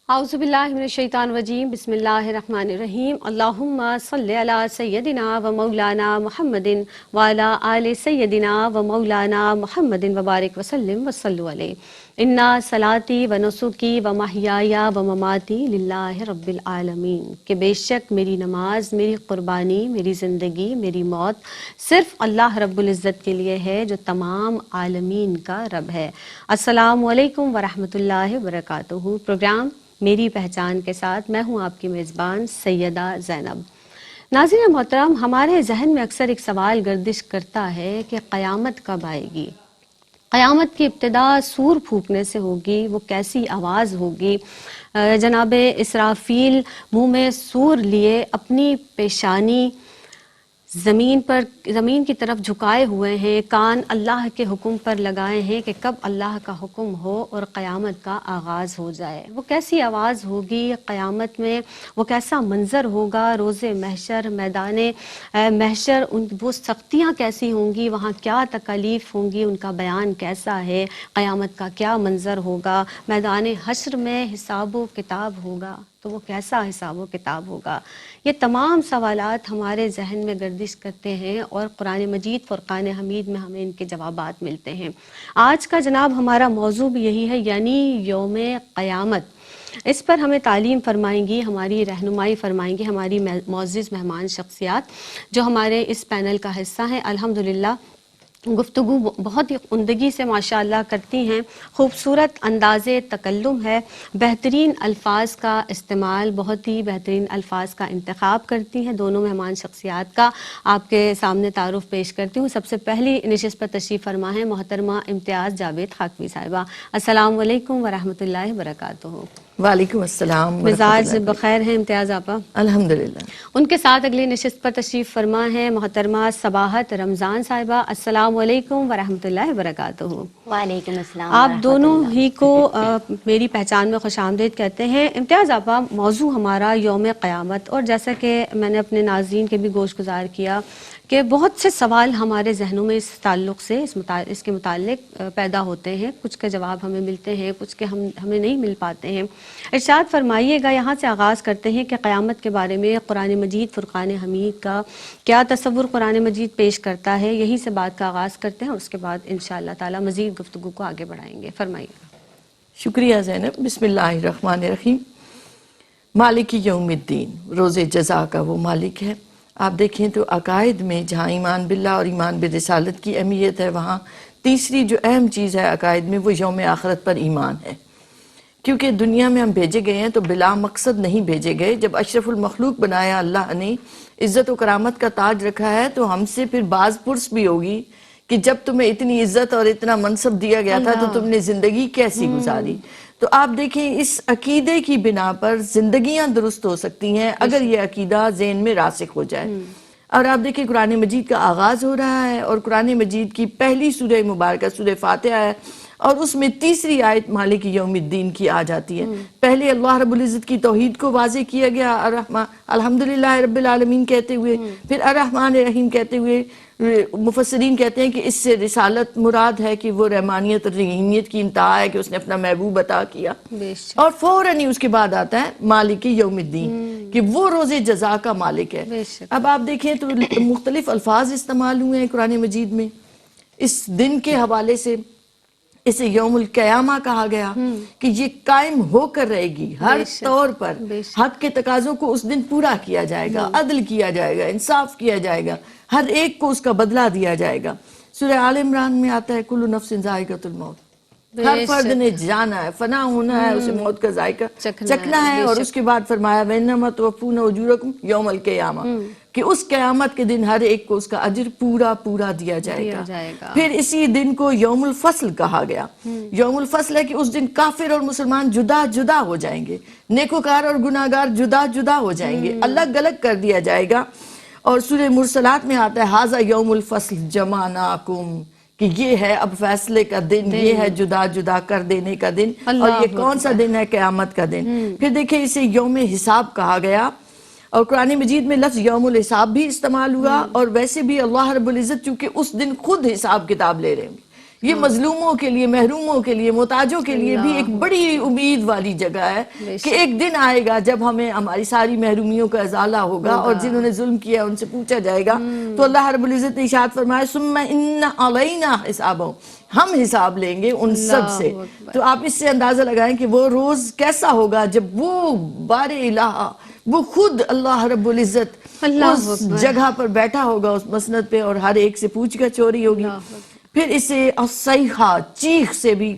اعوذ باللہ من الشیطان الرجیم بسم اللہ الرحمن الرحیم اللہم صلی علی سیدنا و مولانا محمد وعلی آل سیدنا و مولانا محمد وبارک وسلم وصلو علیہ انا صلاتی و نسکی و محیای و مماتی للہ رب العالمین، کہ بے شک میری نماز، میری قربانی، میری زندگی، میری موت صرف اللہ رب العزت کے لیے ہے جو تمام عالمین کا رب ہے۔ السلام علیکم ورحمۃ اللہ وبرکاتہ۔ پروگرام میری پہچان کے ساتھ میں ہوں آپ کی میزبان سیدہ زینب۔ ناظرین محترم، ہمارے ذہن میں اکثر ایک سوال گردش کرتا ہے کہ قیامت کب آئے گی؟ قیامت کی ابتدا سور پھونکنے سے ہوگی، وہ کیسی آواز ہوگی؟ جناب اسرافیل منہ میں سور لیے اپنی پیشانی زمین کی طرف جھکائے ہوئے ہیں، کان اللہ کے حکم پر لگائے ہیں کہ کب اللہ کا حکم ہو اور قیامت کا آغاز ہو جائے۔ وہ کیسی آواز ہوگی قیامت میں، وہ کیسا منظر ہوگا روز محشر، میدان محشر، وہ سختیاں کیسی ہوں گی، وہاں کیا تکالیف ہوں گی، ان کا بیان کیسا ہے، قیامت کا کیا منظر ہوگا، میدان حشر میں حساب و کتاب ہوگا تو وہ کیسا حساب و کتاب ہوگا؟ یہ تمام سوالات ہمارے ذہن میں گردش کرتے ہیں اور قرآن مجید فرقان حمید میں ہمیں ان کے جوابات ملتے ہیں۔ آج کا جناب ہمارا موضوع بھی یہی ہے، یعنی یوم قیامت۔ اس پر ہمیں تعلیم فرمائیں گی، ہماری رہنمائی فرمائیں گی ہماری معزز مہمان شخصیات جو ہمارے اس پینل کا حصہ ہیں۔ الحمدللہ گفتگو بہت ہی عمدگی سے ماشاءاللہ کرتی ہیں، خوبصورت انداز تکلم ہے، بہترین الفاظ کا استعمال، بہت ہی بہترین الفاظ کا انتخاب کرتی ہیں۔ دونوں مہمان شخصیات کا آپ کے سامنے تعارف پیش کرتی ہوں۔ سب سے پہلی نشست پر تشریف فرما ہے محترمہ امتیاز جاوید خاکوی صاحبہ۔ السلام علیکم ورحمۃ اللہ وبرکاتہ۔ وعلیکم السلام ورحمۃ مزاج اللہ۔ بخیر ہیں امتیاز آپا؟ الحمدللہ۔ ان کے ساتھ اگلی نشست پر تشریف فرما ہے محترمہ صباحت رمضان صاحبہ۔ السلام علیکم ورحمۃ اللہ وبرکاتہ۔ وعلیکم السلام آپ ورحمۃ دونوں اللہ۔ ہی کو میری پہچان میں خوش آمدید کہتے ہیں۔ امتیاز آپا، موضوع ہمارا یوم قیامت، اور جیسا کہ میں نے اپنے ناظرین کے بھی گوش گزار کیا کہ بہت سے سوال ہمارے ذہنوں میں اس تعلق سے اس کے متعلق پیدا ہوتے ہیں، کچھ کے جواب ہمیں ملتے ہیں، کچھ کے ہمیں نہیں مل پاتے ہیں۔ ارشاد فرمائیے گا، یہاں سے آغاز کرتے ہیں کہ قیامت کے بارے میں قرآن مجید فرقان حمید کا کیا تصور قرآن مجید پیش کرتا ہے، یہی سے بات کا آغاز کرتے ہیں، اس کے بعد انشاءاللہ تعالی مزید گفتگو کو آگے بڑھائیں گے۔ فرمائیے گا۔ شکریہ زینب۔ بسم اللہ الرحمن الرحیم۔ مالک یوم الدین، روز جزا کا وہ مالک ہے۔ آپ دیکھیں تو عقائد میں جہاں ایمان باللہ اور ایمان برسالت کی اہمیت ہے، وہاں تیسری جو اہم چیز ہے عقائد میں وہ یوم آخرت پر ایمان ہے۔ کیونکہ دنیا میں ہم بھیجے گئے ہیں تو بلا مقصد نہیں بھیجے گئے۔ جب اشرف المخلوق بنایا اللہ نے، عزت و کرامت کا تاج رکھا ہے، تو ہم سے پھر باز پرس بھی ہوگی کہ جب تمہیں اتنی عزت اور اتنا منصب دیا گیا تھا تو تم نے زندگی کیسی گزاری۔ تو آپ دیکھیں اس عقیدے کی بنا پر زندگیاں درست ہو سکتی ہیں اگر یہ عقیدہ ذہن میں راسخ ہو جائے۔ اور آپ دیکھیں قرآن مجید کا آغاز ہو رہا ہے اور قرآن مجید کی پہلی سورہ مبارکہ سورہ فاتحہ ہے، اور اس میں تیسری آیت مالک یوم الدین کی آ جاتی ہے۔ پہلے اللہ رب العزت کی توحید کو واضح کیا گیا، الحمدللہ رب العالمین کہتے ہوئے، پھر الرحمن الرحیم کہتے ہوئے مفسرین کہتے ہیں کہ اس سے رسالت مراد ہے کہ وہ رحمانیت اور رحیمیت کی انتہا ہے کہ اس نے اپنا محبوب عطا کیا، اور فوراً ہی اس کے بعد آتا ہے مالک یوم الدین کہ وہ روز جزا کا مالک ہے۔ اب آپ دیکھیں تو مختلف الفاظ استعمال ہوئے ہیں قرآن مجید میں اس دن کے حوالے سے۔ اسے یوم القیامہ کہا گیا کہ یہ قائم ہو کر رہے گی، ہر طور پر حق کے تقاضوں کو اس دن پورا کیا جائے گا، عدل کیا جائے گا، انصاف کیا جائے گا، ہر ایک کو اس کا بدلہ دیا جائے گا۔ سورہ آل عمران میں آتا ہے کل نفس ذائقۃ الموت، ہر فرد نے جانا ہے، فنا ہونا ہے، اسے موت کا ذائقہ چکھنا ہے، اور اس کے بعد فرمایا وَإِنَّمَا تُوَفُّونَ أُجُورَكُمْ یوم القیامہ، کہ اس قیامت کے دن ہر ایک کو اس کا اجر پورا پورا دیا جائے گا۔ پھر اسی دن کو یوم الفصل کہا گیا۔ یوم الفصل ہے کہ اس دن کافر اور مسلمان جدا جدا ہو جائیں گے، نیکوکار اور گناہگار جدا جدا ہو جائیں گے، الگ الگ کر دیا جائے گا۔ اور سورہ مرسلات میں آتا ہے ھذا یوم الفصل جمعناکم، کہ یہ ہے اب فیصلے کا دن، یہ ہے جدا جدا کر دینے کا دن، اور یہ کون سا دن ہے؟ قیامت کا دن۔ پھر دیکھیں اسے یوم حساب کہا گیا، اور قرآن مجید میں لفظ یوم الحساب بھی استعمال ہوا، اور ویسے بھی اللہ رب العزت چونکہ اس دن خود حساب کتاب لے رہے ہیں یہ مظلوموں کے لیے، محروموں کے لیے، محتاجوں کے لیے بھی ایک بڑی امید والی جگہ ہے کہ ایک دن آئے گا جب ہمیں ہماری ساری محرومیوں کا ازالہ ہوگا اور جنہوں نے ظلم کیا ان سے پوچھا جائے گا. تو اللہ رب العزت نے ارشاد فرمایا ثم ان علینا حسابهم، ہم حساب لیں گے ان سب سے. تو آپ اس سے اندازہ لگائیں کہ وہ روز کیسا ہوگا جب وہ بار الہ، وہ خود اللہ رب العزت اس جگہ پر بیٹھا ہوگا اس مسند پہ اور ہر ایک سے پوچھ گچھ ہو رہی ہوگی. پھر اسے الصیحہ، چیخ سے بھی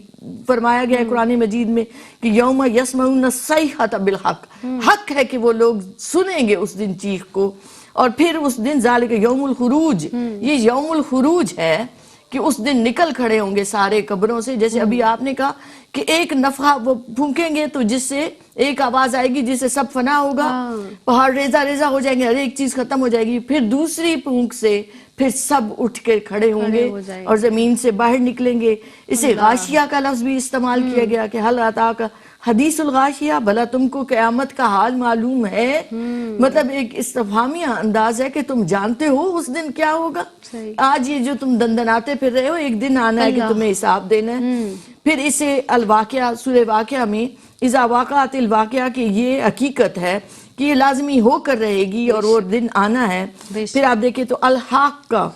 فرمایا گیا ہے قرآن مجید میں کہ یوم یسمعون الصیحۃ بالحق، حق ہے کہ وہ لوگ سنیں گے اس دن چیخ کو. اور پھر اس دن ذالک یوم الخروج، یہ یوم الخروج ہے کہ اس دن نکل کھڑے ہوں گے سارے قبروں سے. جیسے ابھی آپ نے کہا کہ ایک نفخہ وہ پھونکیں گے تو جس سے ایک آواز آئے گی جس سے سب فنا ہوگا، پہاڑ ریزہ ریزہ ہو جائیں گے، ہر ایک چیز ختم ہو جائے گی. پھر دوسری پھونک سے پھر سب اٹھ کے کھڑے ہوں گے اور زمین سے باہر نکلیں گے. اسے غاشیہ کا لفظ بھی استعمال کیا گیا کہ حل اتاک حدیث الغاشیہ، بھلا تم کو قیامت کا حال معلوم ہے. مطلب ایک استفہامیہ انداز ہے کہ تم جانتے ہو اس دن کیا ہوگا. آج یہ جو تم دندناتے پھر رہے ہو، ایک دن آنا ہے کہ تمہیں حساب دینا ہے. پھر اسے الواقعہ، سورہ واقعہ میں اذا واقعات الواقعہ کہ یہ حقیقت ہے کہ یہ لازمی ہو کر رہے گی اور وہ دن آنا ہے. پھر آپ دیکھیں تو الحاقہ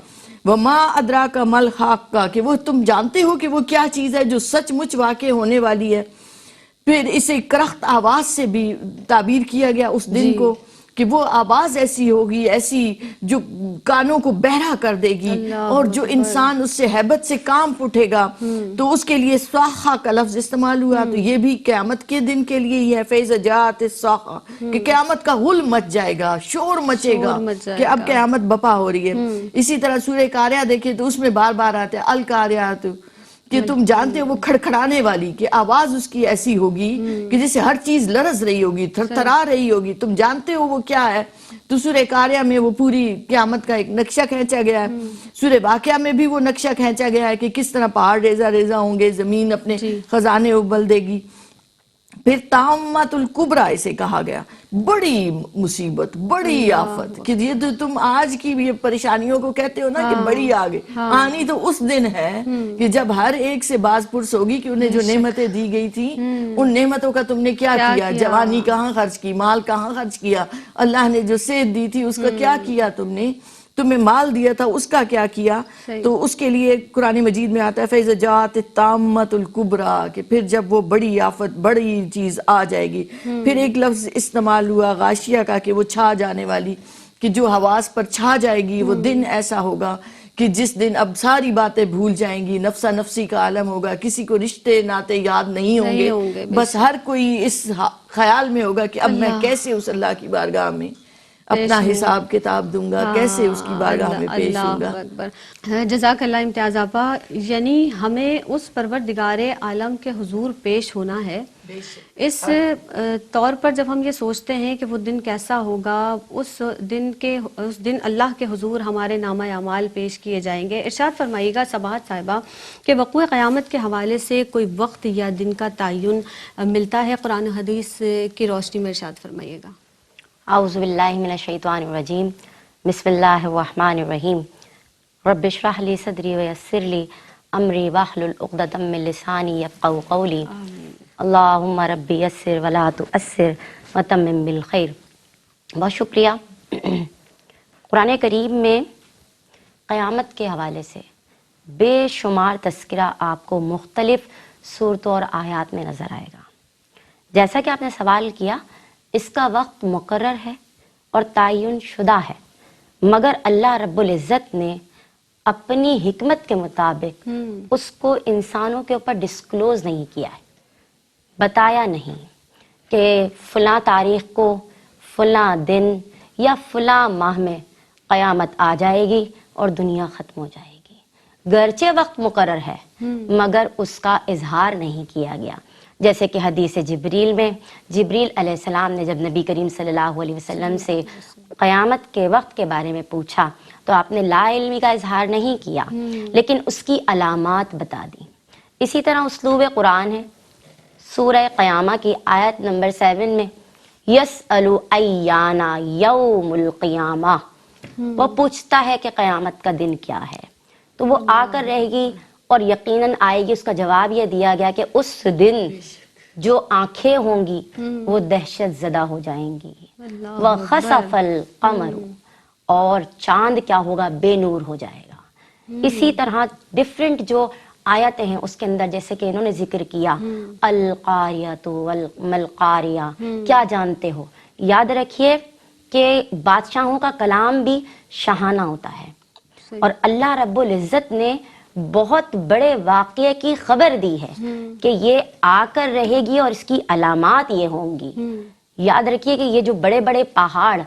وما ادراک ما الحاقہ، کہ وہ تم جانتے ہو کہ وہ کیا چیز ہے جو سچ مچ واقع ہونے والی ہے. پھر اسے کرخت آواز سے بھی تعبیر کیا گیا اس دن کو کہ وہ آواز ایسی ہوگی، ایسی جو کانوں کو بہرا کر دے گی اور جو انسان اس سے ہیبت سے کانپ اٹھے گا. تو اس کے لیے صاخہ کا لفظ استعمال ہوا. تو یہ بھی قیامت کے دن کے لیے ہی ہے، فیض جاءت الصاخہ، کہ قیامت کا غل مچ جائے گا، شور مچے گا کہ اب قیامت بپا ہو رہی ہے. اسی طرح سورہ قاریہ دیکھیں تو اس میں بار بار آتا ہے القاریات، کہ تم جانتے ہو وہ کھڑکھڑانے والی، کہ آواز اس کی ایسی ہوگی کہ جسے ہر چیز لرز رہی ہوگی، تھر تھرا رہی ہوگی. تم جانتے ہو وہ کیا ہے. تو سورہ قاریہ میں وہ پوری قیامت کا ایک نقشہ کھینچا گیا ہے. سورہ واقعہ میں بھی وہ نقشہ کھینچا گیا ہے کہ کس طرح پہاڑ ریزہ ریزہ ہوں گے، زمین اپنے خزانے ابل دے گی. پھر تامت الکبریٰ اسے کہا گیا، بڑی مصیبت، بڑی آفت، کہ یہ تو تم آج کی بھی پریشانیوں کو کہتے ہو نا کہ بڑی آگے آنی تو اس دن ہے کہ جب ہر ایک سے باز پرس ہوگی کہ انہیں جو نعمتیں دی گئی تھی ان نعمتوں کا تم نے کیا کیا. جوانی کہاں خرچ کی، مال کہاں خرچ کیا، اللہ نے جو صحت دی تھی اس کا کیا کیا تم نے، تمہیں مال دیا تھا اس کا کیا کیا. تو اس کے لیے قرآن مجید میں آتا ہے فیض جاءت الطامۃ الکبریٰ، کہ پھر جب وہ بڑی آفت، بڑی چیز آ جائے گی. پھر ایک لفظ استعمال ہوا غاشیہ کا کہ وہ چھا جانے والی، کہ جو حواس پر چھا جائے گی. وہ دن ایسا ہوگا کہ جس دن اب ساری باتیں بھول جائیں گی، نفسا نفسی کا عالم ہوگا، کسی کو رشتے ناتے یاد نہیں ہوں گے. بس ہر کوئی اس خیال میں ہوگا کہ اب میں کیسے اس اللہ کی بارگاہ میں اپنا حساب کتاب دوں گا، کیسے اس کی بارگاہ میں پیش ہوں گا. جزاک اللہ امتیاز آپا. یعنی ہمیں اس پروردگار عالم کے حضور پیش ہونا ہے. اس طور پر جب ہم یہ سوچتے ہیں کہ وہ دن کیسا ہوگا، اس دن اللہ کے حضور ہمارے نامہ اعمال پیش کیے جائیں گے. ارشاد فرمائیے گا سباحت صاحبہ کہ وقوع قیامت کے حوالے سے کوئی وقت یا دن کا تعین ملتا ہے؟ قرآن و حدیث کی روشنی میں ارشاد فرمائیے گا. اعوذ باللہ من الشیطان الرجیم، بسم اللہ الرحمن الرحیم. رب اشرح لی صدری ویسر لی امری واحلل عقدۃ من لسانی یفقہوا قولی. اللہم ربی یسر ولا تؤثر وتمم بالخیر. بہت شکریہ. قرآن کریم میں قیامت کے حوالے سے بے شمار تذکرہ آپ کو مختلف صورتوں اور آیات میں نظر آئے گا. جیسا کہ آپ نے سوال کیا، اس کا وقت مقرر ہے اور تعین شدہ ہے، مگر اللہ رب العزت نے اپنی حکمت کے مطابق اس کو انسانوں کے اوپر ڈسکلوز نہیں کیا ہے، بتایا نہیں کہ فلاں تاریخ کو، فلاں دن یا فلاں ماہ میں قیامت آ جائے گی اور دنیا ختم ہو جائے گی. گرچہ وقت مقرر ہے مگر اس کا اظہار نہیں کیا گیا. جیسے کہ حدیث جبریل میں جبریل علیہ السلام نے جب نبی کریم صلی اللہ علیہ وسلم سے قیامت کے وقت کے بارے میں پوچھا تو آپ نے لا علمی کا اظہار نہیں کیا، لیکن اس کی علامات بتا دی. اسی طرح اسلوب قرآن ہے. سورہ قیامہ کی آیت نمبر 7 میں یسألُ ایان یوم القیامہ، وہ پوچھتا ہے کہ قیامت کا دن کیا ہے. تو وہ آ کر رہے گی اور یقیناً آئے گی. اس کا جواب یہ دیا گیا کہ اس دن جو آنکھیں ہوں گی وہ دہشت زدہ ہو جائیں گی. وَخَسَفَ الْقَمَرُ، اور چاند کیا ہوگا؟ بے نور ہو جائے گا. اسی طرح ڈفرنٹ جو آیتیں ہیں اس کے اندر جیسے کہ انہوں نے ذکر کیا القاریۃ والملقاریہ، کیا جانتے ہو؟ یاد رکھیے کہ بادشاہوں کا کلام بھی شاہانہ ہوتا ہے، اور اللہ رب العزت نے بہت بڑے واقعے کی خبر دی ہے کہ یہ آ کر رہے گی اور اس کی علامات یہ ہوں گی. یاد رکھیے کہ یہ جو بڑے بڑے پہاڑ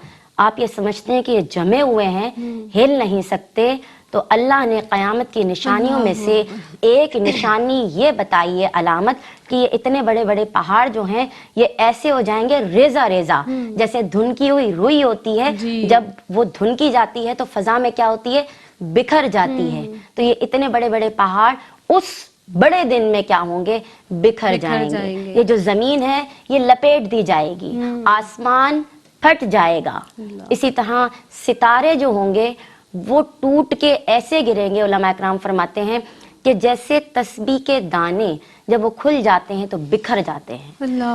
آپ یہ سمجھتے ہیں کہ یہ جمے ہوئے ہیں، ہل نہیں سکتے، تو اللہ نے قیامت کی نشانیوں میں سے ایک نشانی یہ بتائی ہے، علامت، کہ یہ اتنے بڑے بڑے پہاڑ جو ہیں یہ ایسے ہو جائیں گے ریزہ ریزہ، جیسے دھنکی ہوئی روئی ہوتی ہے، جب وہ دھنکی جاتی ہے تو فضا میں کیا ہوتی ہے؟ بکھر جاتی ہے. تو یہ اتنے بڑے بڑے پہاڑ اس بڑے دن میں کیا ہوں گے؟ بکھر جائیں گے. یہ جو زمین ہے یہ لپیٹ دی جائے گی، آسمان پھٹ جائے گا. اسی طرح ستارے جو ہوں گے وہ ٹوٹ کے ایسے گریں گے، علماء اکرام فرماتے ہیں کہ جیسے تسبیح کے دانے جب وہ کھل جاتے ہیں تو بکھر جاتے ہیں.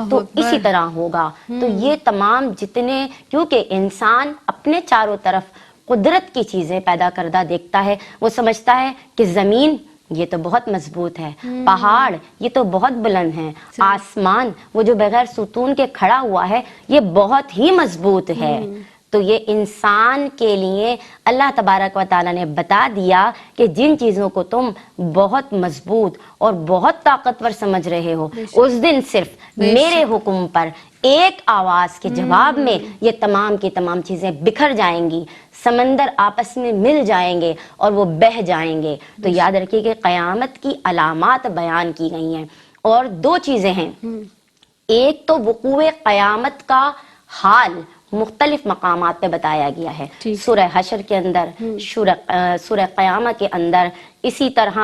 تو اسی طرح ہوگا. تو یہ تمام جتنے، کیونکہ انسان اپنے چاروں طرف قدرت کی چیزیں پیدا کردہ دیکھتا ہے، وہ سمجھتا ہے کہ زمین یہ تو بہت مضبوط ہے، پہاڑ یہ تو بہت بلند ہیں، آسمان وہ جو بغیر ستون کے کھڑا ہوا ہے یہ بہت ہی مضبوط ہے. تو یہ انسان کے لیے اللہ تبارک و تعالیٰ نے بتا دیا کہ جن چیزوں کو تم بہت مضبوط اور بہت طاقتور سمجھ رہے ہو، اس دن صرف میرے حکم پر ایک آواز کے جواب میں یہ تمام کی تمام چیزیں بکھر جائیں گی، سمندر آپس میں مل جائیں گے اور وہ بہہ جائیں گے. تو یاد رکھیے کہ قیامت کی علامات بیان کی گئی ہیں، اور دو چیزیں ہیں. ایک تو وقوع قیامت کا حال مختلف مقامات پہ بتایا گیا ہے، سورہ حشر کے اندر، سورہ قیامہ کے اندر. اسی طرح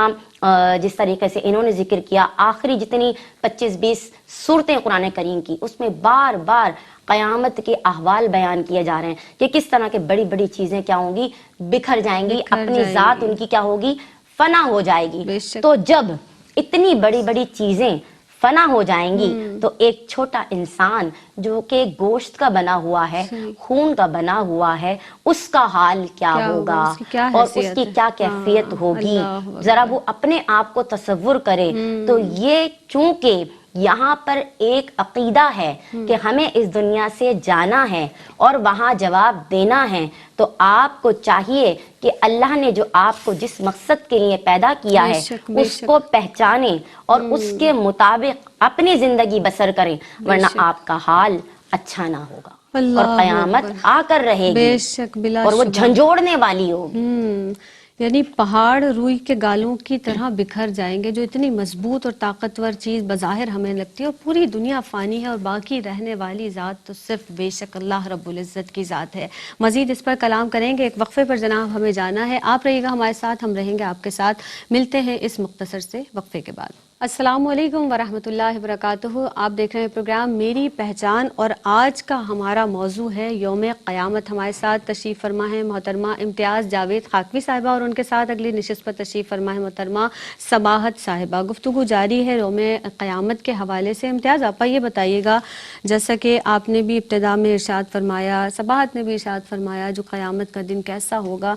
جس طریقے سے انہوں نے ذکر کیا آخری جتنی 25-20 صورتیں قرآن کریم کی، اس میں بار بار قیامت کے احوال بیان کیے جا رہے ہیں کہ کس طرح کے بڑی بڑی چیزیں کیا ہوں گی؟ بکھر جائیں گی، اپنی ذات ان کی کیا ہوگی؟ فنا ہو جائے گی. تو جب اتنی بڑی بڑی چیزیں فنا ہو جائیں گی تو ایک چھوٹا انسان جو کہ گوشت کا بنا ہوا ہے، خون کا بنا ہوا ہے، اس کا حال کیا ہوگا اور اس کی کیا کیفیت ہوگی، ذرا وہ اپنے آپ کو تصور کرے. تو یہ چونکہ یہاں پر ایک عقیدہ ہے کہ ہمیں اس دنیا سے جانا ہے اور وہاں جواب دینا ہے، تو آپ کو چاہیے کہ اللہ نے جو آپ کو جس مقصد کے لیے پیدا کیا ہے اس کو پہچانیں اور اس کے مطابق اپنی زندگی بسر کریں، ورنہ آپ کا حال اچھا نہ ہوگا. اور قیامت آ کر رہے گی اور وہ جھنجھوڑنے والی ہوگی. یعنی پہاڑ روئی کے گالوں کی طرح بکھر جائیں گے. جو اتنی مضبوط اور طاقتور چیز بظاہر ہمیں لگتی ہے، اور پوری دنیا فانی ہے اور باقی رہنے والی ذات تو صرف بے شک اللہ رب العزت کی ذات ہے. مزید اس پر کلام کریں گے، ایک وقفے پر جناب ہمیں جانا ہے. آپ رہیے گا ہمارے ساتھ، ہم رہیں گے آپ کے ساتھ. ملتے ہیں اس مختصر سے وقفے کے بعد. السلام علیکم ورحمۃ اللہ وبرکاتہ. آپ دیکھ رہے ہیں پروگرام میری پہچان، اور آج کا ہمارا موضوع ہے یوم قیامت. ہمارے ساتھ تشریف فرما ہے محترمہ امتیاز جاوید خاکوی صاحبہ، اور ان کے ساتھ اگلی نشست پر تشریف فرما ہے محترمہ سباحت صاحبہ. گفتگو جاری ہے یوم قیامت کے حوالے سے. امتیاز آپ یہ بتائیے گا، جیسا کہ آپ نے بھی ابتدا میں ارشاد فرمایا، سباحت نے بھی ارشاد فرمایا، جو قیامت کا دن کیسا ہوگا،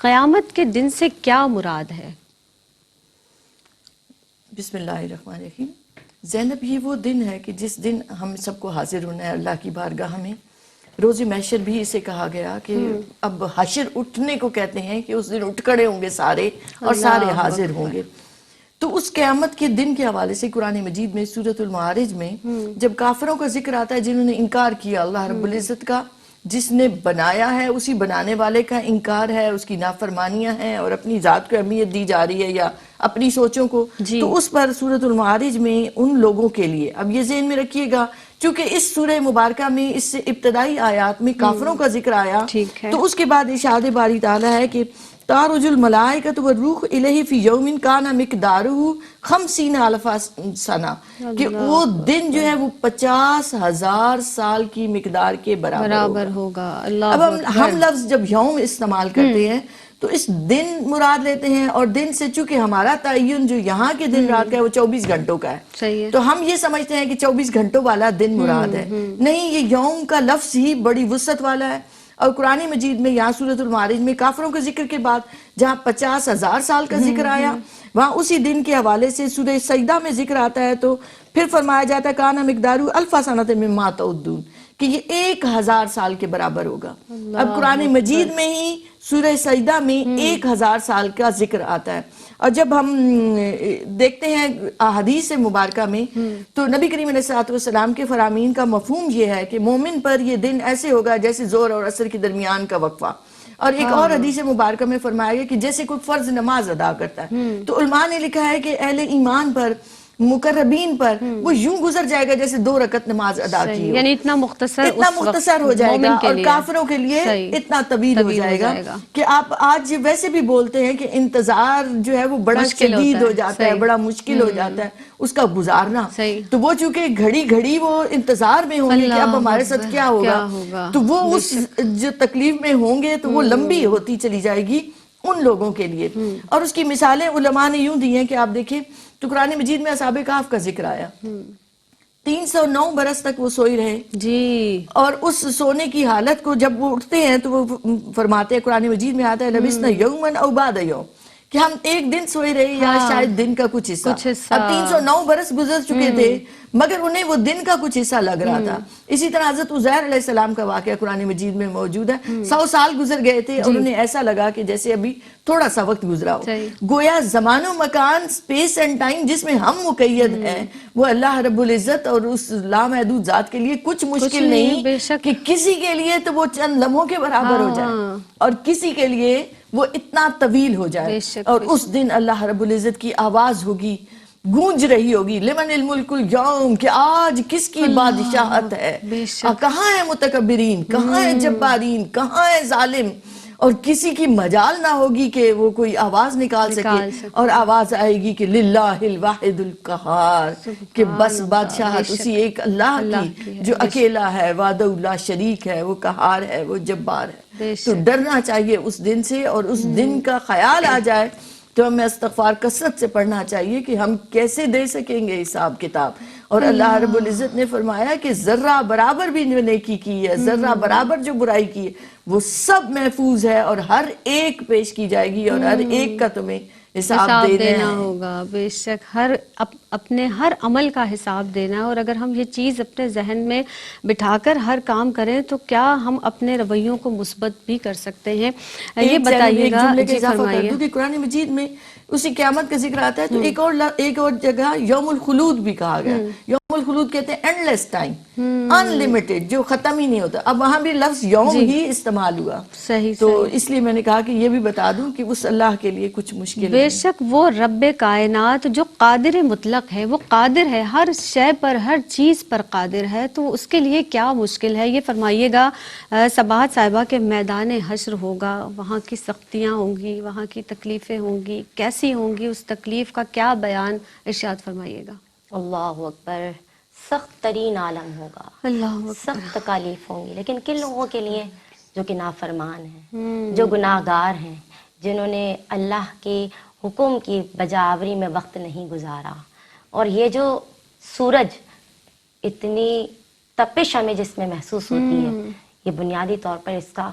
قیامت کے دن سے کیا مراد ہے؟ بسم اللہ الرحمن الرحیم. زینب، یہ وہ دن ہے کہ جس دن ہم سب کو حاضر ہونا ہے اللہ کی بارگاہ میں. روز محشر بھی اسے کہا گیا کہ اب حشر اٹھنے کو کہتے ہیں کہ اس دن اٹھ کھڑے ہوں گے سارے اور سارے حاضر ہوں گے. تو اس قیامت کے دن کے حوالے سے قرآن مجید میں سورۃ المعارج میں جب کافروں کا ذکر آتا ہے جنہوں نے انکار کیا اللہ رب العزت کا، جس نے بنایا ہے اسی بنانے والے کا انکار ہے، اس کی نافرمانیاں ہیں اور اپنی ذات کو اہمیت دی جا رہی ہے یا اپنی سوچوں کو، تو اس پر سورۃ المعارج میں ان لوگوں کے لیے، اب یہ ذہن میں رکھیے گا چونکہ اس سورہ مبارکہ میں اس سے ابتدائی آیات میں کافروں کا ذکر آیا، تو اس کے بعد ارشاد باری تعالیٰ ہے کہ تعرج الملائکۃ والروح الیہ فی یوم کان مقدارہ 50,000 سنہ، کہ وہ دن جو ہے وہ 50,000 سال کی مقدار کے برابر ہوگا. اب ہم لفظ جب یوم استعمال کرتے ہیں تو اس دن مراد لیتے ہیں، اور دن سے چونکہ ہمارا تعین جو یہاں کے دن رات کا ہے وہ 24 گھنٹوں کا ہے، صحیح ہے. تو ہم یہ سمجھتے ہیں کہ 24 گھنٹوں والا دن مراد ہے. نہیں، یہ یوم کا لفظ ہی بڑی وسعت والا ہے. اور قرآن مجید میں یہاں سورۃ المعارج میں کافروں کے ذکر کے بعد جہاں 50,000 سال کا ذکر آیا، وہاں اسی دن کے حوالے سے سورہ سجدہ میں ذکر آتا ہے، تو پھر فرمایا جاتا ہے کان مقدارہ الف سنۃ مما تعدون، کہ یہ 1000 سال کے برابر ہوگا. اب قرآن مجید میں ہی سورہ سجدہ میں 1000 سال کا ذکر آتا ہے. اور جب ہم دیکھتے ہیں احادیث مبارکہ میں تو نبی کریم علیہ الصلوۃ والسلام کے فرامین کا مفہوم یہ ہے کہ مومن پر یہ دن ایسے ہوگا جیسے زور اور عصر کے درمیان کا وقفہ. اور ایک اور حدیث مبارکہ میں فرمایا گیا کہ جیسے کوئی فرض نماز ادا کرتا ہے، تو علماء نے لکھا ہے کہ اہل ایمان پر، مقربین پر وہ یوں گزر جائے گا جیسے 2 رکعت نماز ادا کی ہو. یعنی اتنا مختصر ہو جائے گا، اور کافروں کے لیے صحیح اتنا طویل ہو جائے گا کہ آپ آج ویسے بھی بولتے ہیں کہ انتظار جو ہے وہ بڑا شدید ہو جاتا ہے، بڑا مشکل ہو جاتا ہے اس کا گزارنا. تو وہ چونکہ گھڑی گھڑی وہ انتظار میں ہوں گے کہ اب ہمارے ساتھ کیا ہوگا، تو وہ اس جو تکلیف میں ہوں گے تو وہ لمبی ہوتی چلی جائے گی ان لوگوں کے لیے. اور اس کی مثالیں علماء نے یوں دی ہیں کہ آپ دیکھیں تو قرآن مجید میں اصحاب کہف کا ذکر آیا، 309 برس تک وہ سوئی رہے جی. اور اس سونے کی حالت کو جب وہ اٹھتے ہیں تو وہ فرماتے ہیں، قرآن مجید میں آتا ہے لبثنا یوما او بعد یوم، کہ ہم ایک دن سوئے رہے یا شاید دن کا کچھ حصہ. اب 309 برس گزر چکے تھے مگر انہیں وہ دن کا کچھ حصہ لگ رہا تھا. اسی طرح حضرت عزیر علیہ السلام کا واقعہ قرآن مجید میں موجود ہے، 100 سال گزر گئے تھے اور انہیں ایسا لگا کہ جیسے ابھی تھوڑا سا وقت گزرا ہو. گویا زمان و مکان، اسپیس اینڈ ٹائم جس میں ہم مقید ہیں، وہ اللہ رب العزت اور اس لامحدود ذات کے لیے کچھ مشکل نہیں کہ کسی کے لیے تو وہ چند لمحوں کے برابر ہو جائے اور کسی کے لیے وہ اتنا طویل ہو جائے. اور اس دن اللہ رب العزت کی آواز ہوگی، گونج رہی ہوگی، لمن الملک اليوم، کہ آج کس کی بادشاہت ہے، کہاں ہے متکبرین، کہاں ہے جبارین، کہاں ہے ظالم. اور کسی کی مجال نہ ہوگی کہ وہ کوئی آواز نکال سکے، اور آواز آئے گی کہ للہ الواحد القہار، کہ بس بادشاہت اسی ایک اللہ کی جو اکیلا ہے، وحدہ لا شریک ہے، وہ قہار ہے، وہ جبار ہے. تو ڈرنا چاہیے اس دن سے، اور اس دن کا خیال آ جائے تو ہمیں استغفار کثرت سے پڑھنا چاہیے کہ ہم کیسے دے سکیں گے حساب کتاب. اور اللہ رب العزت نے فرمایا کہ ذرہ برابر بھی نیکی کی ہے، ذرہ برابر جو برائی کی ہے وہ سب محفوظ ہے، اور ہر ایک پیش کی جائے گی، اور ہر ایک کا تمہیں حساب دینا ہوگا. بے شک ہر اپنے ہر عمل کا حساب دینا. اور اگر ہم یہ چیز اپنے ذہن میں بٹھا کر ہر کام کریں تو کیا ہم اپنے رویوں کو مثبت بھی کر سکتے ہیں. یہ بتائیے گا. جملے کا اضافہ کر دوں کہ قرآن مجید میں اسی قیامت کا ذکر آتا ہے تو ایک اور جگہ یوم الخلود بھی کہا گیا. یوم الخلود کہتے ہیں and less time, in limited, جو ختم ہی نہیں ہوتا. اب وہاں بھی لفظ یوم ہی استعمال ہوا. تو اس لیے میں نے کہا کہ یہ بھی بتا دوں کہ اس اللہ کے لیے کچھ مشکل بے شک وہ رب کائنات جو قادر مطلق ہے، وہ قادر ہے، ہر شے پر، ہر چیز پر قادر ہے. تو اس کے لیے کیا مشکل ہے. یہ فرمائیے گا سباحت صاحبہ کے میدان حشر ہوگا، وہاں کی سختیاں ہوں گی، وہاں کی تکلیفیں ہوں گی، کیسی ہوں گی، اس تکلیف کا کیا بیان ارشاد فرمائیے گا. اللہ اکبر. سخت ترین عالم ہوگا، سخت تکالیف ہوں گی، لیکن کن لوگوں کے لیے؟ جو کہ نافرمان ہیں، جو گناہ گار ہیں، جنہوں نے اللہ کے حکم کی بجاوری میں وقت نہیں گزارا. اور یہ جو سورج اتنی تپش ہمیں جس میں محسوس ہوتی ہے، یہ بنیادی طور پر اس کا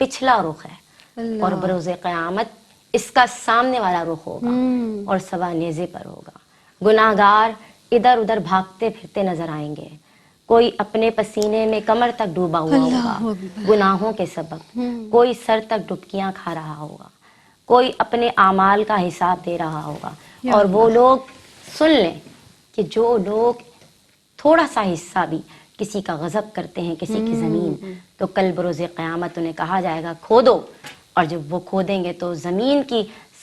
پچھلا رخ ہے، اور بروز قیامت اس کا سامنے والا رخ ہوگا اور سوا نیزے پر ہوگا. گناہ گار ادھر ادھر بھاگتے پھرتے نظر آئیں گے. کوئی اپنے پسینے میں کمر تک ڈوبا ہوا ہوگا گناہوں کے سبب، کوئی سر تک ڈبکیاں کھا رہا ہوگا، کوئی اپنے اعمال کا حساب دے رہا ہوگا. اور وہ لوگ سن لیں کہ جو لوگ تھوڑا سا حصہ بھی کسی کا غضب کرتے ہیں، کسی کی زمین، تو کل بروز قیامت انہیں کہا جائے گا کھودو. اور جب وہ کھودیں گے تو زمین کی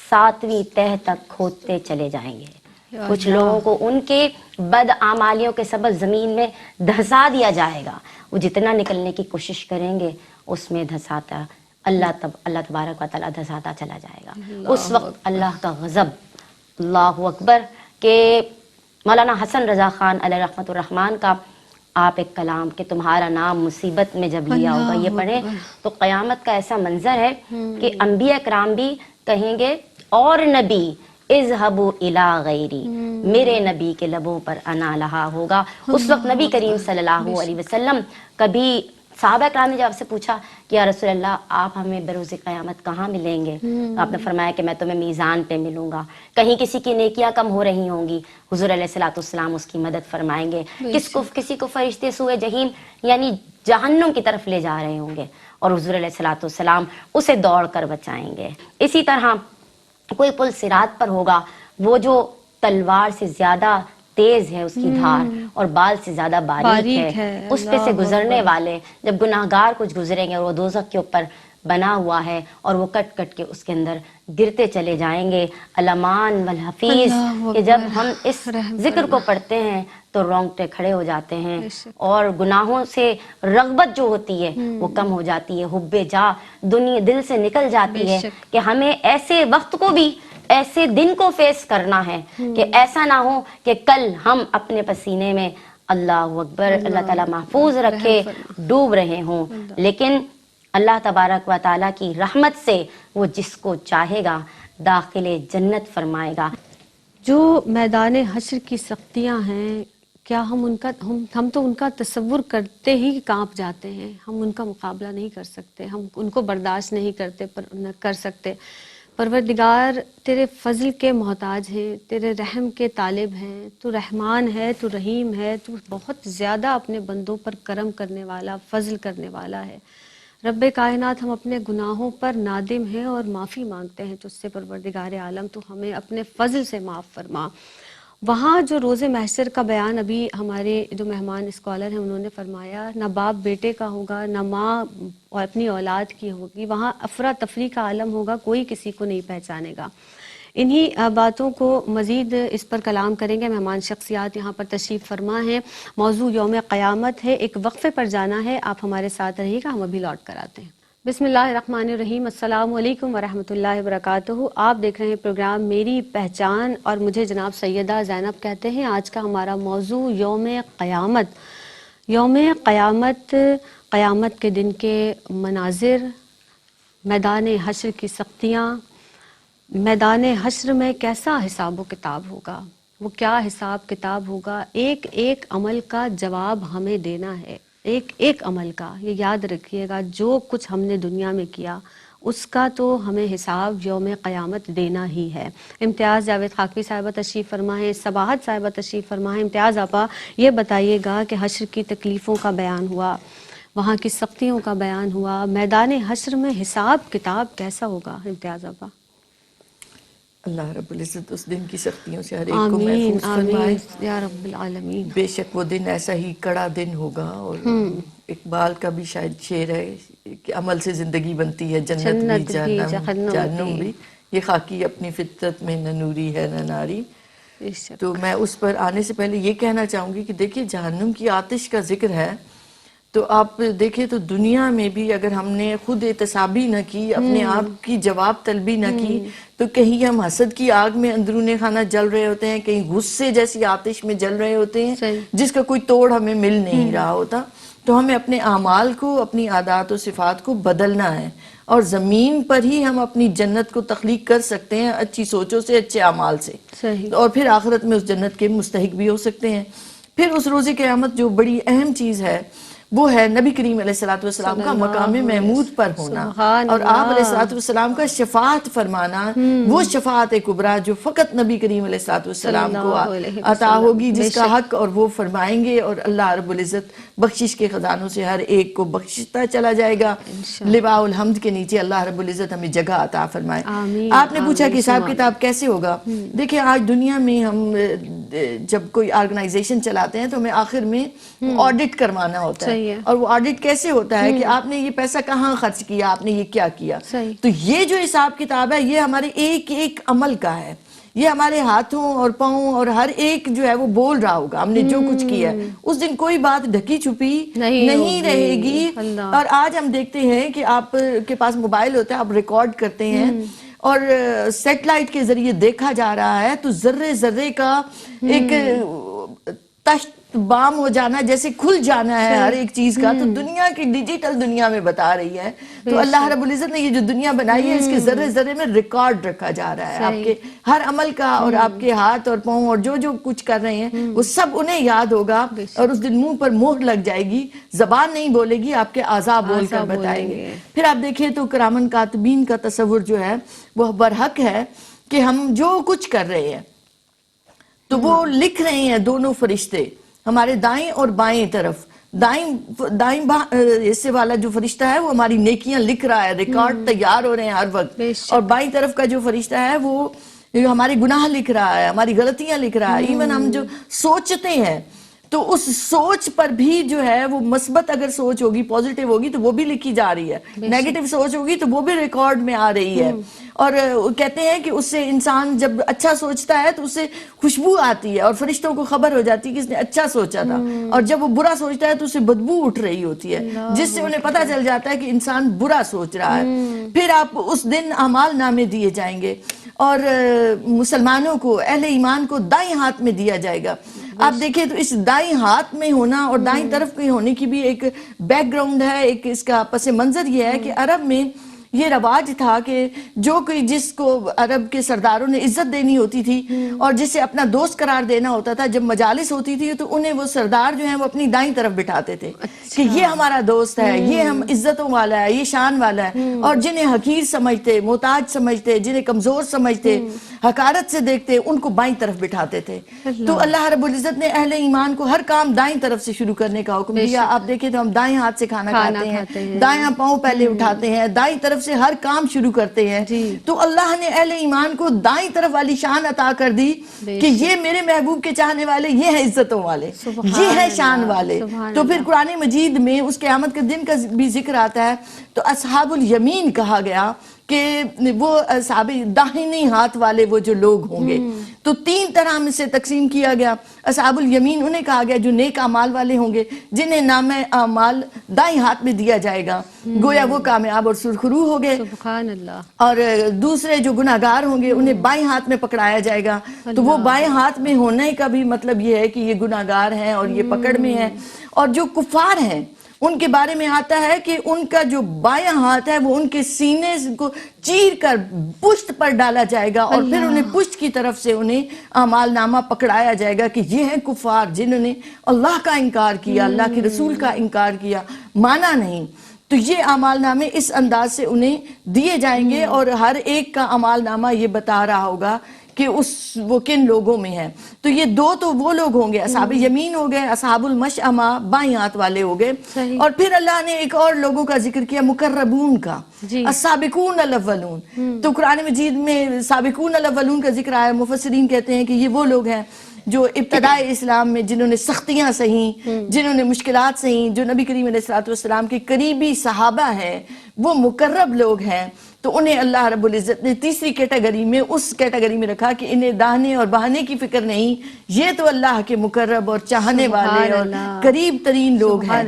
7ویں تہہ تک کھودتے چلے جائیں گے. کچھ لوگوں کو ان کے بد اعمالیوں کے سبب زمین میں دھسا دیا جائے گا. وہ جتنا نکلنے کی کوشش کریں گے اس میں دھساتا اللہ تبارک و تعالیٰ دھساتا چلا جائے گا. اس وقت اللہ کا غضب، اللہ اکبر، کہ مولانا حسن رضا خان علیہ رحمت الرحمن کا آپ ایک کلام کہ تمہارا نام مصیبت میں جب لیا ہوگا، یہ پڑھیں تو قیامت کا ایسا منظر ہے کہ انبیاء کرام بھی کہیں گے اور نبی اذهبوا الی غیری، میرے نبی کے لبوں پر انا لہا ہوگا. اس وقت نبی کریم صلی اللہ علیہ وسلم کبھی صحابہ کرام نے جب آپ سے پوچھا کہ یا رسول اللہ آپ ہمیں بروز قیامت کہاں ملیں گے، آپ نے فرمایا کہ میں تمہیں میزان پہ ملوں گا. کہیں کسی کی نیکیاں کم ہو رہی ہوں گی، حضور علیہ الصلوۃ والسلام اس کی مدد فرمائیں گے. کسی کو فرشتے سوئے جہیم یعنی جہنم کی طرف لے جا رہے ہوں گے اور حضور علیہ الصلوۃ والسلام اسے دوڑ کر بچائیں گے. اسی طرح کوئی پل صراط پر ہوگا، وہ جو تلوار سے زیادہ تیز ہے اس کی دھار اور بال سے زیادہ باریک ہے، اس پہ سے گزرنے والے جب گناہگار کچھ گزریں گے اور وہ دوزخ کے اوپر بنا ہوا ہے اور وہ کٹ کٹ کے اس کے اندر گرتے چلے جائیں گے. الامان والحفیظ کہ جب ہم اس ذکر کو پڑھتے ہیں تو رونگٹے کھڑے ہو جاتے ہیں اور گناہوں سے رغبت جو ہوتی ہے وہ کم ہو جاتی ہے، حب جا دنیا دل سے نکل جاتی ہے کہ ہمیں ایسے وقت کو بھی ایسے دن کو فیس کرنا ہے کہ ایسا نہ ہو کہ کل ہم اپنے پسینے میں اللہ اکبر اللہ تعالیٰ محفوظ رکھے ڈوب رہے ہوں. لیکن اللہ تبارک و تعالیٰ کی رحمت سے وہ جس کو چاہے گا داخل جنت فرمائے گا. جو میدان حشر کی سختیاں ہیں، کیا ہم تو ان کا تصور کرتے ہی کانپ جاتے ہیں. ہم ان کا مقابلہ نہیں کر سکتے، ہم ان کو برداشت نہیں کر سکتے. پروردگار تیرے فضل کے محتاج ہیں، تیرے رحم کے طالب ہیں. تو رحمان ہے، تو رحیم ہے، تو بہت زیادہ اپنے بندوں پر کرم کرنے والا، فضل کرنے والا ہے. رب کائنات، ہم اپنے گناہوں پر نادم ہیں اور معافی مانگتے ہیں تجھ سے پروردگار عالم، تو ہمیں اپنے فضل سے معاف فرما. وہاں جو روز محشر کا بیان ابھی ہمارے جو مہمان اسکالر ہیں انہوں نے فرمایا، نہ باپ بیٹے کا ہوگا، نہ ماں اور اپنی اولاد کی ہوگی. وہاں افراتفری کا عالم ہوگا، کوئی کسی کو نہیں پہچانے گا. انہی باتوں کو مزید اس پر کلام کریں گے مہمان شخصیات یہاں پر تشریف فرما ہیں. موضوع یوم قیامت ہے. ایک وقفے پر جانا ہے، آپ ہمارے ساتھ رہیے گا، ہم ابھی لوٹ کر آتے ہیں. بسم اللہ الرحمن الرحیم. السلام علیکم ورحمۃ اللہ وبرکاتہ. آپ دیکھ رہے ہیں پروگرام میری پہچان اور مجھے جناب سیدہ زینب کہتے ہیں. آج کا ہمارا موضوع یوم قیامت. یوم قیامت، قیامت کے دن کے مناظر، میدان حشر کی سختیاں، میدان حشر میں کیسا حساب و کتاب ہوگا، وہ کیا حساب کتاب ہوگا. ایک ایک عمل کا جواب ہمیں دینا ہے، ایک ایک عمل کا. یہ یاد رکھیے گا، جو کچھ ہم نے دنیا میں کیا اس کا تو ہمیں حساب یوم قیامت دینا ہی ہے. امتیاز جاوید خاکوی صاحبہ تشریف فرما ہے، صباحت صاحبہ تشریف فرما ہے. امتیاز آپا یہ بتائیے گا کہ حشر کی تکلیفوں کا بیان ہوا، وہاں کی سختیوں کا بیان ہوا، میدان حشر میں حساب کتاب کیسا ہوگا. امتیاز آپا. اللہ رب العزت اس دن کی سختیوں سے ہر ایک کو آمین محفوظ فرمائے. آمین یا رب العالمین. بے شک وہ دن ایسا ہی کڑا دن ہوگا. اور اقبال کا بھی شاید شعر ہے کہ عمل سے زندگی بنتی ہے، جنت بھی جہنم بھی، یہ خاکی اپنی فطرت میں نہ نوری ہے نہ ناری. تو میں اس پر آنے سے پہلے یہ کہنا چاہوں گی کہ دیکھیے جہنم کی آتش کا ذکر ہے تو آپ دیکھیں تو دنیا میں بھی اگر ہم نے خود احتسابی نہ کی، اپنے آپ کی جواب طلبی نہ کی، تو کہیں ہم حسد کی آگ میں اندرون خانہ جل رہے ہوتے ہیں، کہیں غصے جیسی آتش میں جل رہے ہوتے ہیں جس کا کوئی توڑ ہمیں مل نہیں رہا ہوتا. تو ہمیں اپنے اعمال کو، اپنی عادات و صفات کو بدلنا ہے اور زمین پر ہی ہم اپنی جنت کو تخلیق کر سکتے ہیں، اچھی سوچوں سے، اچھے اعمال سے. اور پھر آخرت میں اس جنت کے مستحق بھی ہو سکتے ہیں. پھر اس روز قیامت جو بڑی اہم چیز ہے وہ ہے نبی کریم علیہ السلام کا مقام محمود پر ہونا اور آپ علیہ السلام کا شفاعت فرمانا. وہ شفاعت کبریٰ جو فقط نبی کریم علیہ السلام کو عطا ہوگی، جس کا حق اور وہ فرمائیں گے اور اللہ رب العزت بخشش کے خزانوں سے ہر ایک کو بخشتا چلا جائے گا. لواء الحمد کے نیچے اللہ رب العزت ہمیں جگہ عطا فرمائے. آپ نے پوچھا کہ حساب کتاب کیسے ہوگا. دیکھیں آج دنیا میں ہم جب کوئی آرگنائزیشن چلاتے ہیں تو ہمیں آخر میں آڈٹ کروانا ہوتا ہے. اور وہ آڈٹ کیسے ہوتا ہے کہ آپ نے یہ پیسہ کہاں خرچ کیا، آپ نے یہ کیا کیا. تو یہ جو حساب کتاب ہے یہ ہمارے ایک ایک عمل کا ہے. یہ ہمارے ہاتھوں اور پاؤں اور ہر ایک جو ہے وہ بول رہا ہوگا ہم نے جو کچھ کیا ہے. اس دن کوئی بات ڈھکی چھپی نہیں رہے گی. اور آج ہم دیکھتے ہیں کہ آپ کے پاس موبائل ہوتا ہے، آپ ریکارڈ کرتے ہیں اور سیٹلائٹ کے ذریعے دیکھا جا رہا ہے تو ذرے ذرے کا ایک بام ہو جانا، جیسے کھل جانا ہے ہر ایک چیز کا، تو دنیا کی ڈیجیٹل دنیا میں بتا رہی ہے. تو اللہ رب العزت نے یہ جو دنیا بنائی ہے اس کے ذرے ذرے میں ریکارڈ رکھا جا رہا ہے آپ کے ہر عمل کا، اور آپ کے ہاتھ اور پاؤں اور جو جو کچھ کر رہے ہیں وہ سب انہیں یاد ہوگا. اور اس دن منہ پر مہر لگ جائے گی، زبان نہیں بولے گی، آپ کے اعضاء بول کر بتائیں گے. پھر آپ دیکھیں تو کرامن کاتبین کا تصور جو ہے وہ برحق ہے کہ ہم جو کچھ کر رہے ہیں تو وہ لکھ رہے ہیں دونوں فرشتے ہمارے دائیں اور بائیں طرف. دائیں حصے والا جو فرشتہ ہے وہ ہماری نیکیاں لکھ رہا ہے، ریکارڈ تیار ہو رہے ہیں ہر وقت. اور بائیں طرف کا جو فرشتہ ہے وہ ہمارے گناہ لکھ رہا ہے، ہماری غلطیاں لکھ رہا ہے. ایون ہم جو سوچتے ہیں تو اس سوچ پر بھی جو ہے وہ مثبت اگر سوچ ہوگی، پازیٹیو ہوگی تو وہ بھی لکھی جا رہی ہے، نیگیٹو سوچ ہوگی تو وہ بھی ریکارڈ میں آ رہی ہے. اور کہتے ہیں کہ اس سے انسان جب اچھا سوچتا ہے تو اس سے خوشبو آتی ہے اور فرشتوں کو خبر ہو جاتی ہے کہ اس نے اچھا سوچا تھا. اور جب وہ برا سوچتا ہے تو اسے بدبو اٹھ رہی ہوتی ہے، جس سے انہیں پتہ چل جاتا ہے کہ انسان برا سوچ رہا ہے. پھر آپ اس دن اعمال نامے دیے جائیں گے اور مسلمانوں کو، اہل ایمان کو دائیں ہاتھ میں دیا جائے گا. آپ دیکھیں تو اس دائیں ہاتھ میں ہونا اور دائیں طرف کے ہونے کی بھی ایک بیک گراؤنڈ ہے، ایک اس کا پس منظر یہ ہے کہ عرب میں یہ رواج تھا کہ جو کوئی جس کو عرب کے سرداروں نے عزت دینی ہوتی تھی اور جسے اپنا دوست قرار دینا ہوتا تھا، جب مجالس ہوتی تھی تو انہیں وہ سردار جو ہیں وہ اپنی دائیں طرف بٹھاتے تھے کہ یہ ہمارا دوست ہے، یہ ہم عزتوں والا ہے، یہ شان والا ہے. اور جنہیں حقیر سمجھتے، محتاج سمجھتے، جنہیں کمزور سمجھتے، حقارت سے دیکھتے، ان کو بائیں طرف بٹھاتے تھے. تو اللہ رب العزت نے اہل ایمان کو ہر کام دائیں طرف سے شروع کرنے کا حکم دیا. آپ دیکھیں تو ہم دائیں ہاتھ سے کھانا کھاتے ہیں، دائیں پاؤں پہلے اٹھاتے ہیں، دائیں طرف سے ہر کام شروع کرتے ہیں. تو اللہ نے اہل ایمان کو دائیں طرف والی شان عطا کر دی کہ یہ میرے محبوب کے چاہنے والے، یہ ہیں عزتوں والے، یہ ہیں شان والے. تو پھر قرآن مجید میں اس قیامت کے دن کا بھی ذکر آتا ہے تو اصحاب الیمین کہا گیا کہ وہ اصحاب داہنی ہاتھ والے وہ جو لوگ ہوں گے. تو تین طرح میں سے تقسیم کیا گیا. اصحاب الیمین انہیں کہا گیا جو نیک اعمال والے ہوں گے، جنہیں نام اعمال دائیں ہاتھ میں دیا جائے گا، گویا وہ کامیاب اور سرخرو ہو گئے. سبحان اللہ. اور دوسرے جو گناہگار ہوں گے انہیں بائیں ہاتھ میں پکڑایا جائے گا. تو وہ بائیں ہاتھ میں ہونے کا بھی مطلب یہ ہے کہ یہ گناہگار ہیں اور یہ پکڑ میں ہیں. اور جو کفار ہیں ان کے بارے میں آتا ہے کہ ان کا جو بایاں ہاتھ ہے وہ ان کے سینے کو چیر کر پشت پر ڈالا جائے گا اور پھر انہیں پشت کی طرف سے انہیں اعمال نامہ پکڑایا جائے گا کہ یہ ہیں کفار جنہوں نے اللہ کا انکار کیا، اللہ کے رسول کا انکار کیا، مانا نہیں. تو یہ اعمال نامے اس انداز سے انہیں دیے جائیں گے اور ہر ایک کا اعمال نامہ یہ بتا رہا ہوگا کہ وہ کن لوگوں میں ہے. تو یہ دو تو وہ لوگ ہوں گے، اصحاب یمین ہو گئے، اصحاب المشأمہ بائیں ہاتھ والے ہو گئے. اور پھر اللہ نے ایک اور لوگوں کا ذکر کیا، مقربون کا، السابقون الاولون. تو قرآن مجید میں سابقون الاولون کا ذکر آیا. مفسرین کہتے ہیں کہ یہ وہ لوگ ہیں جو ابتدائی اسلام میں جنہوں نے سختیاں سہیں، جنہوں نے مشکلات سہیں، جو نبی کریم علیہ السلام کے قریبی صحابہ ہیں، وہ مقرب لوگ ہیں. تو انہیں اللہ رب العزت نے تیسری کیٹیگری میں، اس کیٹیگری میں رکھا کہ انہیں داہنے اور بہانے کی فکر نہیں، یہ تو اللہ کے مقرب اور چاہنے والے اور قریب ترین لوگ ہیں.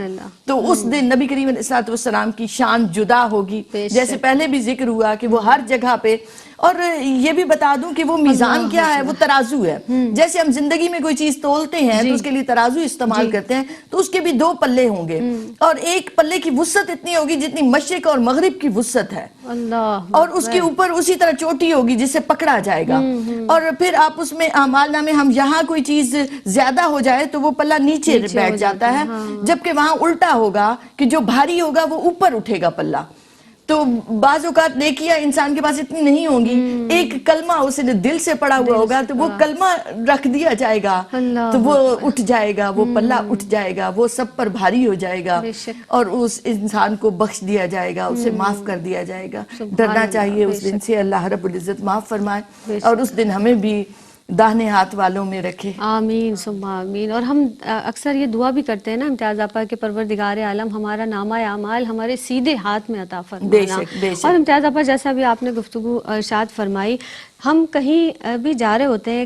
تو اس دن نبی کریم علیہ السلام کی شان جدا ہوگی، جیسے پہلے بھی ذکر ہوا کہ وہ ہر جگہ پہ. اور یہ بھی بتا دوں کہ وہ میزان کیا ہے، وہ ترازو ہے. جیسے ہم زندگی میں کوئی چیز تولتے ہیں تو اس کے لیے ترازو استعمال کرتے ہیں، تو اس کے بھی دو پلے ہوں گے اور ایک پلے کی وسعت اتنی ہوگی جتنی مشرق اور مغرب کی وسعت ہے، اور اس کے اوپر اسی طرح چوٹی ہوگی جس سے پکڑا جائے گا. اور پھر آپ اس میں اعمال نامے ہم یہاں کوئی چیز زیادہ ہو جائے تو وہ پلہ نیچے بیٹھ جاتا ہے، جبکہ وہاں الٹا ہوگا کہ جو بھاری ہوگا وہ اوپر اٹھے گا پلہ. تو بعض اوقات نیکیاں انسان کے پاس اتنی نہیں ہوں گی، ایک کلمہ اس نے دل سے پڑا ہوا ہوگا تو وہ کلمہ رکھ دیا جائے گا تو وہ اٹھ جائے گا، وہ پلہ اٹھ جائے گا، وہ سب پر بھاری ہو جائے گا اور اس انسان کو بخش دیا جائے گا، اسے معاف کر دیا جائے گا. ڈرنا چاہیے اس دن سے، اللہ رب العزت معاف فرمائے اور اس دن ہمیں بھی داہنے ہاتھ والوں میں رکھے. آمین ثم آمین. اور ہم اکثر یہ دعا بھی کرتے ہیں نا امتیاز آپا کہ پروردگار عالم ہمارا نامہ اعمال ہمارے سیدھے ہاتھ میں عطا فرمانا. اور امتیاز آپا جیسا بھی آپ نے گفتگو ارشاد فرمائی، ہم کہیں بھی جا رہے ہوتے ہیں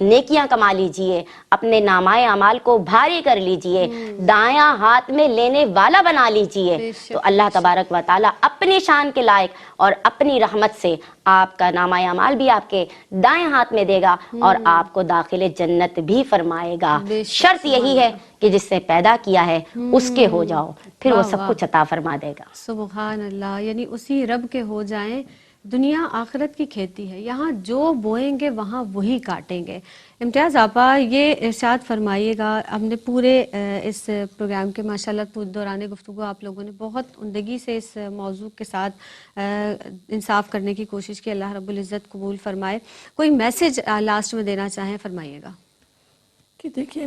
نیکیاں کما لیجئے، اپنے نامۂ اعمال کو بھاری کر لیجئے، دایاں ہاتھ میں لینے والا بنا لیجئے، بے شک، تو اللہ تبارک و تعالیٰ اپنی شان کے لائق اور اپنی رحمت سے آپ کا نامۂ اعمال بھی آپ کے دائیں ہاتھ میں دے گا اور آپ کو داخل جنت بھی فرمائے گا۔ بے شک، شرط سبحان یہی ہے اللہ۔ کہ جس سے پیدا کیا ہے اس کے ہو جاؤ، پھر وہ واہ سب واہ، کچھ عطا فرما دے گا۔ سبحان اللہ، یعنی اسی رب کے ہو جائیں۔ دنیا آخرت کی کھیتی ہے، یہاں جو بوئیں گے وہاں وہی کاٹیں گے۔ امتیاز آپا، یہ ارشاد فرمائیے گا، ہم نے پورے اس پروگرام کے ماشاءاللہ دوران گفتگو آپ لوگوں نے بہت عمدگی سے اس موضوع کے ساتھ انصاف کرنے کی کوشش کی، اللہ رب العزت قبول فرمائے۔ کوئی میسج لاسٹ میں دینا چاہیں فرمائیے گا۔ کہ دیکھیں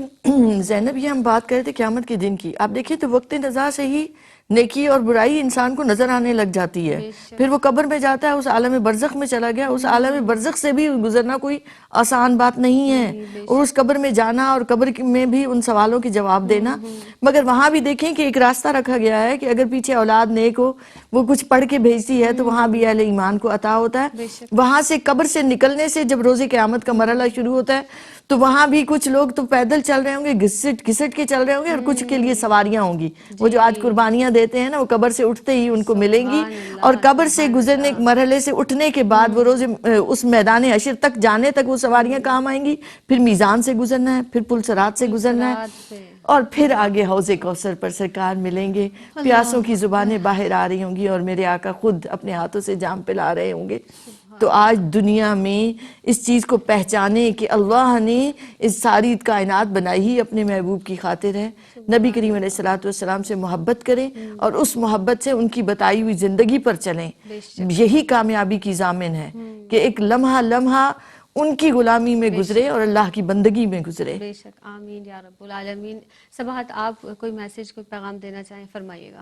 زینب، یہ ہم بات کر رہے تھے قیامت کے دن کی، آپ دیکھیں تو وقت نزاع سے ہی نیکی اور برائی انسان کو نظر آنے لگ جاتی ہے، بے شک۔ پھر وہ قبر میں جاتا ہے، اس عالم برزخ میں چلا گیا، اس عالم برزخ سے بھی گزرنا کوئی آسان بات نہیں ہے، بے اور اس قبر میں جانا اور قبر میں بھی ان سوالوں کے جواب دینا، مگر وہاں بھی دیکھیں کہ ایک راستہ رکھا گیا ہے کہ اگر پیچھے اولاد نیک ہو، وہ کچھ پڑھ کے بھیجتی ہے تو وہاں بھی اہل ایمان کو عطا ہوتا بے ہے۔ شک۔ وہاں سے قبر سے نکلنے سے جب روز قیامت کا مرحلہ شروع ہوتا ہے تو وہاں بھی کچھ لوگ تو پیدل چل رہے ہوں گے، گھسٹ کے چل رہے ہوں گے، اور کچھ کے لیے سواریاں ہوں گی، وہ جو آج قربانیاں دیتے ہیں نا، وہ قبر سے اٹھتے ہی ان کو ملیں گی، سبحان اللہ، اور قبر سے سبحان گزرنے اللہ۔ مرحلے سے اٹھنے کے بعد وہ روز اس میدان حشر تک جانے تک وہ سواریاں کام آئیں گی، پھر میزان سے گزرنا ہے، پھر پل صراط سے گزرنا ہے، صراط سے۔ اور پھر آگے حوض کوثر پر سرکار ملیں گے، پیاسوں کی زبانیں باہر آ رہی ہوں گی، اور میرے آقا خود اپنے ہاتھوں سے جام پلا رہے ہوں گے۔ تو آج دنیا میں اس چیز کو پہچانے کہ اللہ نے اس ساری کائنات بنائی ہی اپنے محبوب کی خاطر ہے، نبی کریم علیہ السلام سے محبت کریں اور اس محبت سے ان کی بتائی ہوئی زندگی پر چلیں، یہی کامیابی کی ضامن ہے کہ ایک لمحہ لمحہ ان کی غلامی میں گزرے اور اللہ کی بندگی میں گزرے۔ بے شک، آمین یا رب العالمین۔ سباحت، آپ کوئی میسج، کوئی پیغام دینا چاہیں فرمائیے گا۔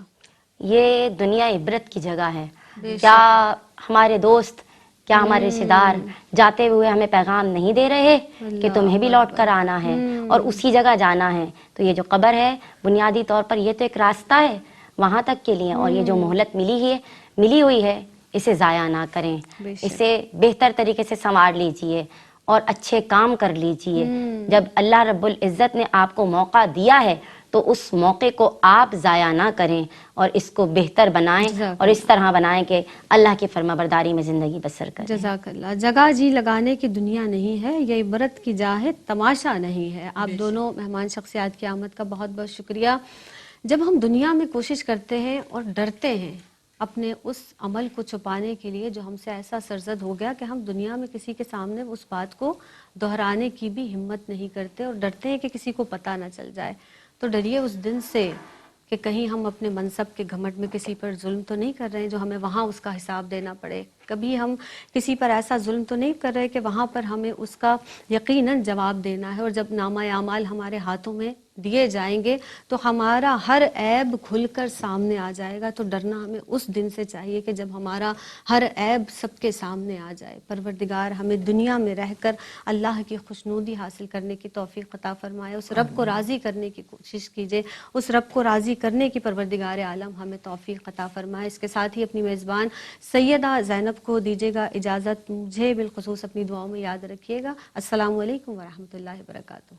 یہ دنیا عبرت کی جگہ ہے، بے کیا ہمارے دوست، کیا ہمارے رشتے دار جاتے ہوئے ہمیں پیغام نہیں دے رہے کہ تمہیں بھی لوٹ کر آنا ہے اور اسی جگہ جانا ہے؟ تو یہ جو قبر ہے بنیادی طور پر یہ تو ایک راستہ ہے وہاں تک کے لیے، اور یہ جو مہلت ملی ہوئی ہے اسے ضائع نہ کریں، بے شک۔ اسے بہتر طریقے سے سنوار لیجئے اور اچھے کام کر لیجئے۔ جب اللہ رب العزت نے آپ کو موقع دیا ہے تو اس موقع کو آپ ضائع نہ کریں اور اس کو بہتر بنائیں جزاک اور اس طرح بنائیں کہ اللہ کی فرما برداری میں زندگی بسر کریں۔ جزاک اللہ۔ جگہ جی لگانے کی دنیا نہیں ہے، یہ عبرت کی جا ہے، تماشا نہیں ہے۔ آپ دونوں مہمان شخصیات کی آمد کا بہت بہت شکریہ۔ جب ہم دنیا میں کوشش کرتے ہیں اور ڈرتے ہیں اپنے اس عمل کو چھپانے کے لیے جو ہم سے ایسا سرزد ہو گیا کہ ہم دنیا میں کسی کے سامنے اس بات کو دہرانے کی بھی ہمت نہیں کرتے اور ڈرتے ہیں کہ کسی کو پتہ نہ چل جائے، تو ڈریے اس دن سے کہ کہیں ہم اپنے منصب کے گھمنڈ میں کسی پر ظلم تو نہیں کر رہے ہیں جو ہمیں وہاں اس کا حساب دینا پڑے، کبھی ہم کسی پر ایسا ظلم تو نہیں کر رہے کہ وہاں پر ہمیں اس کا یقیناً جواب دینا ہے، اور جب نامہ اعمال ہمارے ہاتھوں میں دیے جائیں گے تو ہمارا ہر عیب کھل کر سامنے آ جائے گا، تو ڈرنا ہمیں اس دن سے چاہیے کہ جب ہمارا ہر عیب سب کے سامنے آ جائے۔ پروردگار ہمیں دنیا میں رہ کر اللہ کی خوشنودی حاصل کرنے کی توفیق عطا فرمائے، اس رب کو راضی کرنے کی کوشش کیجئے، اس رب کو راضی کرنے کی پروردگار عالم ہمیں توفیق عطا فرمائے۔ اس کے ساتھ ہی اپنی میزبان سیدہ زینب کو دیجیے گا اجازت، مجھے بالخصوص اپنی دعاؤں میں یاد رکھیے گا۔ السلام علیکم ورحمۃ اللہ وبرکاتہ۔